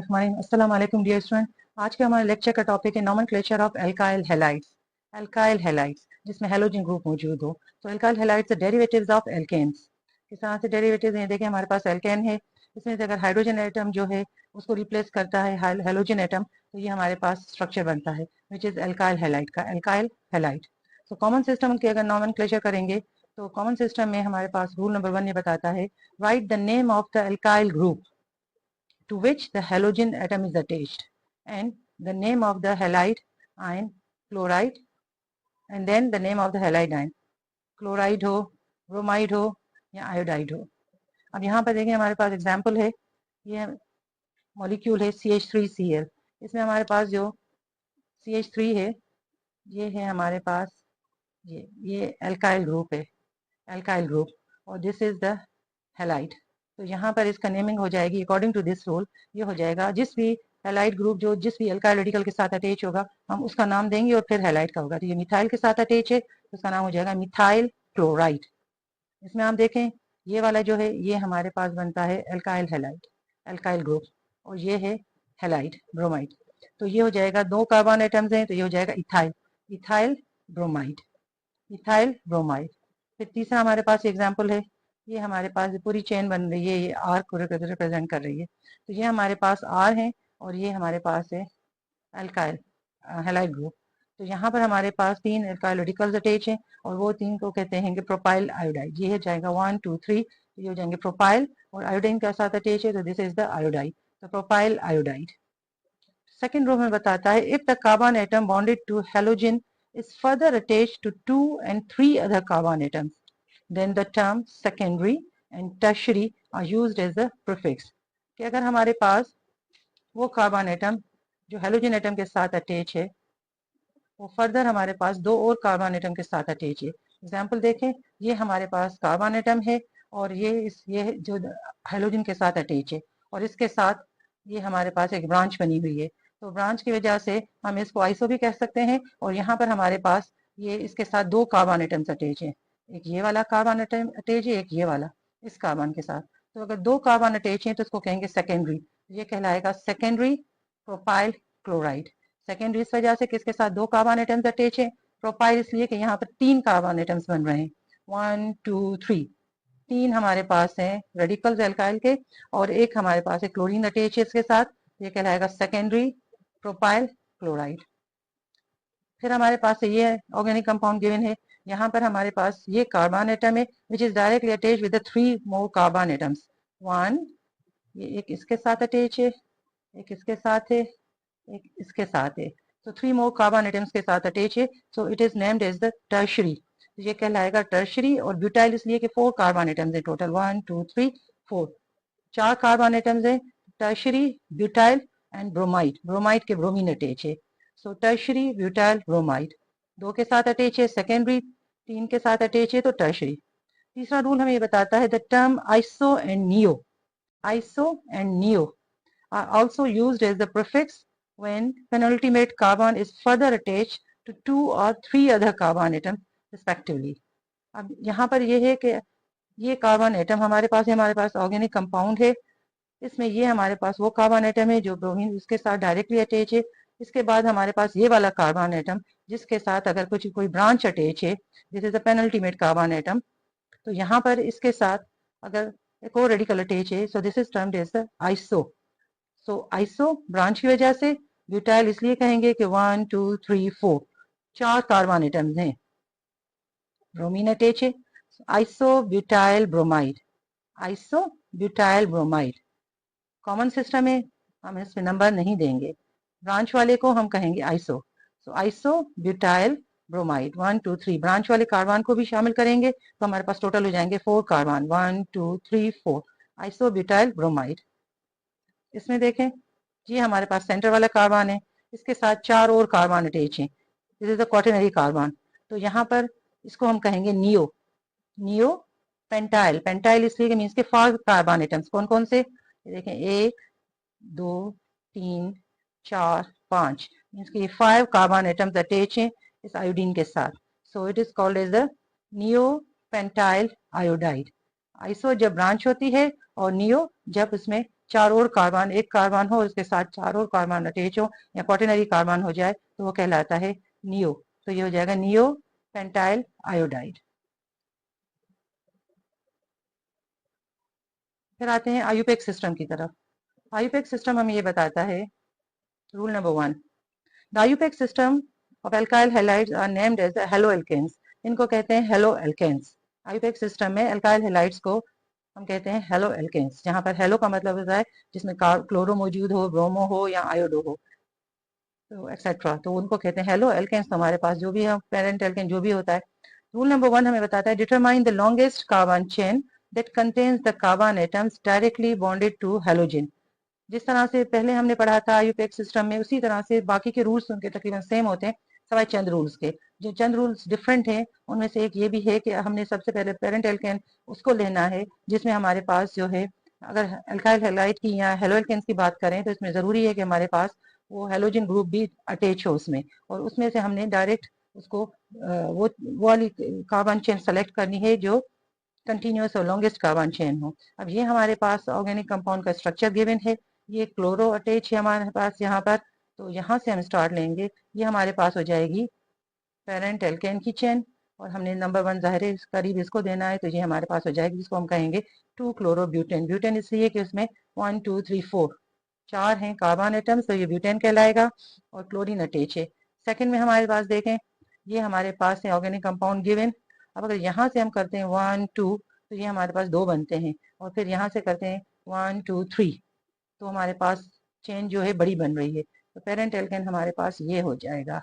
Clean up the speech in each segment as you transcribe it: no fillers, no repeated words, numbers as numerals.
अस्सलाम वालेकुम dear student. आज के हमारे लेक्चर का टॉपिक है nomenclature of alkyl halides. Alkyl halides जिसमें हैलोजन ग्रुप मौजूद हो। तो alkyl halides derivatives of alkanes. किस तरह से डेरिवेटिव्स हैं? देखिए हमारे पास एल्केन है, इसमें से अगर हाइड्रोजन एटम जो है उसको रिप्लेस करता है हैलोजन एटम, तो ये हमारे पास स्ट्रक्चर बनता है विच इज एल्काइल हैलाइड का एल्काइल हैलाइड। तो कॉमन सिस्टम के अगर नॉमेनक्लेचर करेंगे तो कॉमन सिस्टम में हमारे पास रूल नंबर 1 ये बताता है, right the name of the alkyl group to which the halogen atom is attached and the name of the halide ion chloride and then the name of the halide ion chloride हो, bromide हो या iodide हो। अब यहाँ पर देखें हमारे पास example है, ये मॉलिक्यूल है CH3Cl। इसमें हमारे पास जो CH3 है ये है हमारे पास ये एल्काइल ग्रुप है, एल्काइल ग्रुप, और दिस इज द हैलाइड। तो यहाँ पर इसका नेमिंग हो जाएगी अकॉर्डिंग टू दिस रूल, ये हो जाएगा जिस भी हैलाइड ग्रुप जो जिस भी एल्काइल रेडिकल के साथ अटैच होगा हम उसका नाम देंगे और फिर हैलाइड का होगा। तो ये मिथाइल के साथ अटैच है तो उसका नाम हो जाएगा मिथाइल क्लोराइड। इसमें आप देखें ये वाला जो है ये हमारे पास बनता है एल्काइल हैलाइड, एल्काइल ग्रुप, और ये है हैलाइड ब्रोमाइड। तो ये हो जाएगा, दो कार्बन एटम्स हैं तो ये हो जाएगा ethyl, ethyl bromide, ethyl bromide. फिर तीसरा हमारे पास एग्जाम्पल है, ये हमारे पास पूरी चेन बन रही है, ये आर को रिप्रेजेंट कर रही है। तो ये हमारे पास आर है और ये हमारे पास है एल्काइल हैलाइड ग्रुप। तो यहाँ पर हमारे पास 3 एल्काइल रेडिकल्स अटैच हैं और वो 3 को कहते हैं कि प्रोपाइल आयोडाइड। ये हो जाएगा 1 2 3, ये हो जाएंगे प्रोपाइल, और आयोडीन के साथ अटैच है तो दिस इज द आयोडाइड, तो प्रोपाइल आयोडाइड। सेकेंड रो में बताता है, if the carbon atom bonded to halogen is further attached to 2 and 3 other carbon atoms, then the term secondary and tertiary are used as a prefix। कि अगर हमारे पास वो carbon atom जो halogen atom के साथ अटैच है वो further हमारे पास 2 और कार्बन एटम के साथ अटैच है। एग्जाम्पल देखें, ये हमारे पास कार्बन एटम है और ये जो हैलोजन के साथ अटैच है और इसके साथ ये हमारे पास एक ब्रांच बनी हुई है। तो ब्रांच की वजह से हम इसको आइसो भी कह सकते हैं, और यहाँ पर हमारे पास ये इसके साथ 2 कार्बन एटम्स अटैच है, एक ये वाला कार्बन एटम अटैच है, एक ये वाला इस कार्बन के साथ। तो अगर 2 कार्बन अटैच हैं तो इसको कहेंगे सेकेंडरी, ये कहलाएगा सेकेंडरी प्रोपाइल क्लोराइड। सेकेंडरी इस वजह से किसके साथ 2 कार्बन एटम्स अटैच है, प्रोपाइल इसलिए कि यहाँ पर 3 कार्बन एटम्स बन रहे हैं, 1 2 3, 3 हमारे पास हैं रेडिकल्स एल्काइल के और एक हमारे पास है क्लोरीन अटैच है इसके साथ, ये कहलाएगा सेकेंडरी प्रोपाइल क्लोराइड। फिर हमारे पास ये ऑर्गेनिक कंपाउंड गिवन है, यहाँ पर हमारे पास ये कार्बन एटम है which is directly attach with 3 more carbon atoms, 1 ये एक इसके साथ अटैच है, एक इसके साथ है, एक इसके साथ है, तो 3 मोर कार्बन एटम्स के साथ अटैच है, so it is named as the tertiary. ये कहलाएगा टर्शरी, और ब्यूटाइल इसलिए कि 4 कार्बन एटम्स है टोटल, 1 2 3 4, 4 कार्बन एटम्स है, tertiary butyl and bromide, bromide के ब्रोमीन अटैच है, सो टर्शरी ब्यूटाइल ब्रोमाइड। 2 के साथ अटैच है सेकेंडरी, 3 के साथ अटैच है तो टर्शरी। तीसरा रूल हमें ये बताता है, the term iso and neo, iso and neo are also used as the prefix when penultimate carbon is further attached to 2 or 3 other carbon atoms respectively। अब यहाँ पर ये है कि ये कार्बन एटम हमारे पास है, हमारे पास ऑर्गेनिक कंपाउंड है, इसमें ये हमारे पास वो कार्बन एटम है जो ब्रोमीन उसके साथ डायरेक्टली अटैच है। इसके बाद हमारे पास ये वाला कार्बन एटम जिसके साथ अगर कुछ कोई ब्रांच अटैच है, this is the penultimate carbon atom. तो यहाँ पर इसके साथ अगर एक और रेडिकल अटैच है, so this is termed as the iso. सो आइसो ब्रांच की वजह से, ब्यूटाइल इसलिए कहेंगे कि 1 2 3 4 4 कार्बन एटम्स हैं, ब्रोमीन अटैच है, iso butyl bromide, iso butyl bromide. Common system में हम इसमें नंबर नहीं देंगे, ब्रांच वाले को हम कहेंगे आइसो। सो आइसो ब्यूटाइल ब्रोमाइड 1 2 3, ब्रांच वाले कार्बन को भी शामिल करेंगे तो हमारे पास टोटल हो जाएंगे 4 कार्बन, 1 2 3 4, आइसो ब्यूटाइल ब्रोमाइड। इसमें देखें ये हमारे पास सेंटर वाला कार्बन है, इसके साथ 4 और कार्बन अटैच हैं, this is the quaternary carbon. तो यहाँ पर इसको हम कहेंगे नियो, नियो पेंटाइल, पेंटाइल इसलिए कि मीन्स के 5 कार्बन एटम्स, कौन कौन से देखें, 1 2 3 4 5, मीन्स के 5 कार्बन एटम्स अटैच हैं इस आयोडीन के साथ, so it is called as the neo pentyl iodide. Iso जब ब्रांच होती है और नियो जब इसमें चार और कार्बन, एक कार्बन हो उसके साथ चार और कार्बन अटैच हो या क्वाटरनरी कार्बन हो जाए तो वो कहलाता है नियो। तो ये हो जाएगा नियो पेंटाइल आयोडाइड। फिर आते हैं आयुपेक सिस्टम की तरफ। आयुपेक सिस्टम हमें ये बताता है, rule number 1, the IUPAC system of alkyl halides are named as the halo alkanes. इनको कहते हैं हेलो एल्केन्स। आयुपेक सिस्टम में एल्काइल हैलाइड्स को हम कहते हैं हेलो एल्केन्स, जहां पर हेलो का मतलब होता है जिसमें क्लोरो मौजूद हो, ब्रोमो हो या आयोडो हो, तो एक्सेट्रा, तो उनको कहते हैं हेलो एल्केन्स। तो हमारे पास जो भी है पेरेंट एल्केन जो भी होता है। रूल नंबर 1 हमें बताता है, determine the longest carbon chain that contains the carbon atoms directly bonded to halogen. जिस तरह से पहले हमने पढ़ा था आयुपेक सिस्टम में, उसी तरह से बाकी के रूल्स उनके तकरीबन सेम होते हैं, सवाई चंद रूल्स के। जो चंद रूल्स डिफरेंट हैं उनमें से एक ये भी है कि हमने सबसे पहले पेरेंट एल्केन उसको लेना है जिसमें हमारे पास जो है, अगर एल्काइल हैलाइड की या हेलो एल्केन्स की बात करें तो इसमें जरूरी है कि हमारे पास वो हेलोजन ग्रुप भी अटैच हो उसमें, और उसमें से हमने डायरेक्ट उसको वो वाली कार्बन चेन सेलेक्ट करनी है जो कंटिन्यूस और लॉन्गेस्ट कार्बन चेन हो। अब ये हमारे पास ऑर्गेनिक कंपाउंड का स्ट्रक्चर गिवन है, ये क्लोरो अटैच है हमारे पास यहाँ पर। तो यहाँ से हम स्टार्ट लेंगे, ये हमारे पास हो जाएगी पेरेंट एल्केन की चेन, और हमने नंबर 1 जाहिर है करीब इसको देना है, तो ये हमारे पास हो जाएगी जिसको हम कहेंगे 2 क्लोरो ब्यूटेन। ब्यूटेन इसलिए कि उसमें 1 2 3 4 चार हैं कार्बन एटम्स, तो ये ब्यूटेन कहलाएगा और क्लोरीन अटैच है। सेकंड में हमारे पास देखें, ये हमारे पास है ऑर्गेनिक कंपाउंड गिवन। अब अगर यहाँ से हम करते हैं 1 2 तो ये हमारे पास दो बनते हैं, और फिर यहाँ से करते हैं 1 2 3 तो हमारे पास चेन जो है बड़ी बन रही है। तो पेरेंट एल्केन हमारे पास ये हो जाएगा,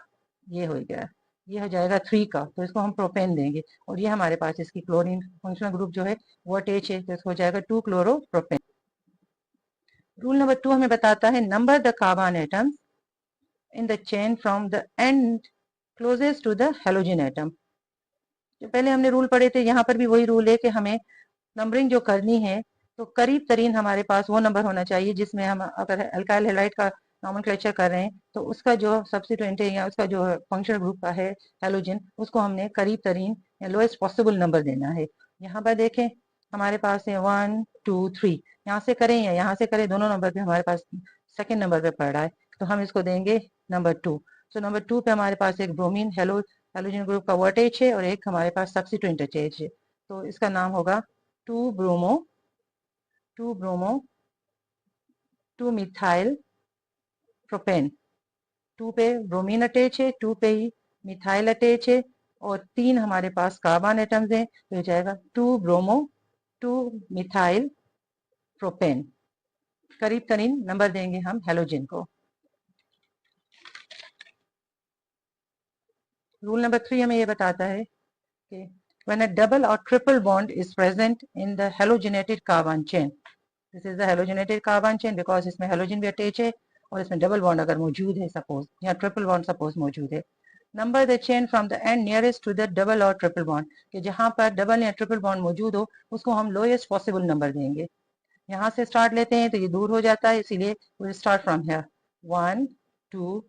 ये हो गया, ये हो जाएगा 3 का, तो इसको हम प्रोपेन देंगे, और ये हमारे पास इसकी क्लोरीन फंक्शनल ग्रुप जो है वो अटैच है, तो इसको हो जाएगा 2 क्लोरो प्रोपेन। रूल नंबर 2 हमें बताता है, number the carbon atoms in the chain from the end closest to the halogen atom. जो पहले हमने रूल पढ़े थे, यहाँ पर भी वही रूल है कि हमें नंबरिंग जो करनी है तो करीब तरीन हमारे पास वो नंबर होना चाहिए जिसमें हम अगर अल्काइल हैलाइड का नॉमेनक्लेचर कर रहे हैं तो उसका जो सब्स्टिट्यूएंट है या उसका जो फंक्शनल ग्रुप का है हेलोजन, उसको हमने करीब तरीन या लोएस्ट पॉसिबल नंबर देना है। यहाँ पर देखें हमारे पास है 1 2 3, यहाँ से करें या यहाँ से करें दोनों नंबर पे हमारे पास सेकेंड नंबर पे पड़ रहा है, तो हम इसको देंगे नंबर 2। तो नंबर 2 पे हमारे पास एक ब्रोमीन हेलोजन ग्रुप का वो अटैच है और एक हमारे पास सब्स्टिट्यूएंट अटैच है, तो इसका नाम होगा 2 ब्रोमो 2 मिथाइल प्रोपेन। 2 पे ब्रोमीन अटैच है, 2 पे ही मिथाइल अटैच है, और 3 हमारे पास कार्बन एटम्स हैं, तो हो जाएगा 2 ब्रोमो 2 मिथाइल प्रोपेन। करीब करीब नंबर देंगे हम हेलोजन को। रूल नंबर 3 हमें ये बताता है कि when a double or triple bond is present in the halogenated carbon chain, this is the halogenated carbon chain because इसमें हेलोजन भी अटैच है और इसमें डबल बॉन्ड अगर मौजूद है सपोज, या ट्रिपल बॉन्ड सपोज मौजूद है, number the chain from the end nearest to the double और ट्रिपल बॉन्ड, कि जहां पर डबल या ट्रिपल बॉन्ड मौजूद हो उसको हम लोएस्ट पॉसिबल नंबर देंगे। यहाँ से स्टार्ट लेते हैं तो ये दूर हो जाता है, इसीलिए विल स्टार्ट फ्रॉम हियर 1 2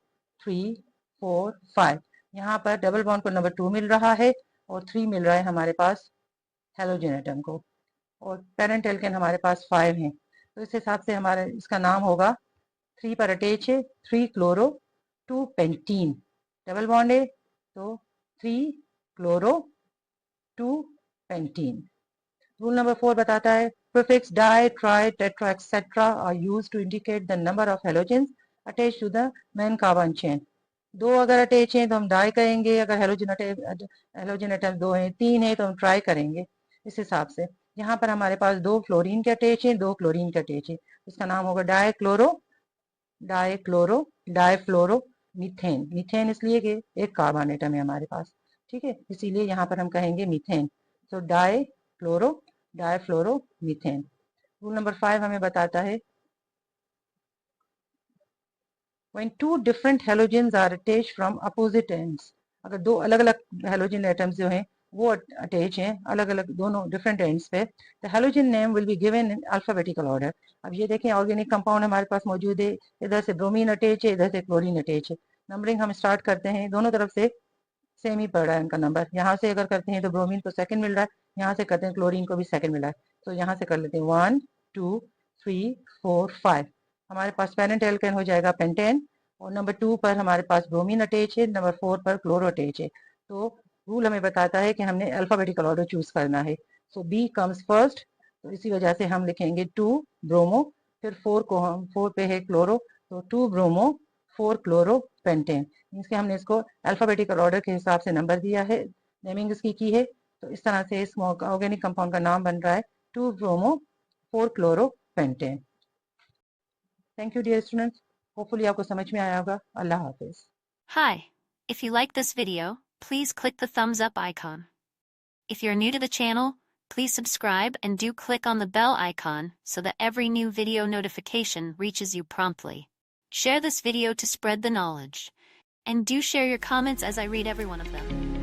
3 4 5। यहाँ पर डबल बॉन्ड को नंबर 2 मिल रहा है और 3 मिल रहा है हमारे पास हेलोजन एटम को, और पेरेंट एल्केन हमारे पास 5 हैं, तो इस हिसाब से हमारा इसका नाम होगा 3 पर अटैच है 3 क्लोरो 2 पेंटीन, डबल बॉन्ड है तो 3 क्लोरो 2 पेंटीन। रूल नंबर 4 बताता है, prefix di, tri, tetra, etc. are used to indicate the number of halogens attached to the main carbon chain. दो अगर अटैच हैं तो हम डाई कहेंगे, अगर हेलोजन एटम दो हैं, तीन है तो हम ट्राई करेंगे, इस हिसाब से। यहाँ पर हमारे पास दो फ्लोरीन के अटैच हैं, दो क्लोरीन के अटैच हैं, इसका नाम होगा डाई फ्लोरो मीथेन। मीथेन इसलिए कि एक कार्बन एटम है हमारे पास, ठीक है, इसीलिए यहाँ पर हम कहेंगे मीथेन। तो डायफ्लोरो मीथेन। रूल नंबर 5 हमें बताता है, when two different halogens are attached from opposite ends, अगर दो अलग अलग हेलोजन एटम्स जो हैं वो अटैच हैं अलग अलग दोनों डिफरेंट एंड्स पे, the halogen name will be given in alphabetical order. अब ये देखें ऑर्गेनिक कंपाउंड हमारे पास मौजूद है, इधर से ब्रोमीन अटैच है, इधर से क्लोरीन अटैच है। नंबरिंग हम स्टार्ट करते हैं, दोनों तरफ से सेम ही पड़ रहा है उनका नंबर। यहाँ से अगर करते हैं तो ब्रोमीन को सेकंड मिल रहा है, यहाँ से करते हैं क्लोरीन को भी सेकंड मिल रहा है, तो यहाँ से कर लेते हैं 1 2 3, 4, 5। हमारे पास पेरेंट एल्केन हो जाएगा पेंटेन, और नंबर 2 पर हमारे पास ब्रोमीन अटैच है, नंबर 4 पर क्लोरो अटैच है। तो रूल हमें बताता है कि हमने अल्फाबेटिकल ऑर्डर चूज करना है। सो बी कम्स फर्स्ट, तो इसी वजह से हम लिखेंगे 2 ब्रोमो, फिर 4 को हम 4 पे है क्लोरो, तो 2 ब्रोमो 4 क्लोरो पेंटेन। मीन्स कि हमने इसको अल्फाबेटिकल ऑर्डर के हिसाब से नंबर दिया है, नेमिंग इसकी की है। तो इस तरह से इस ऑर्गेनिक कंपाउंड का नाम बन रहा है 2 bromo 4 chloro pentane. Thank you dear students, hopefully आपको समझ में आया होगा। अल्लाह हाफिज। Hi. If you like this video, please click the thumbs up icon. If you're new to the channel, please subscribe and do click on the bell icon so that every new video notification reaches you promptly. Share this video to spread the knowledge. And do share your comments as I read every one of them.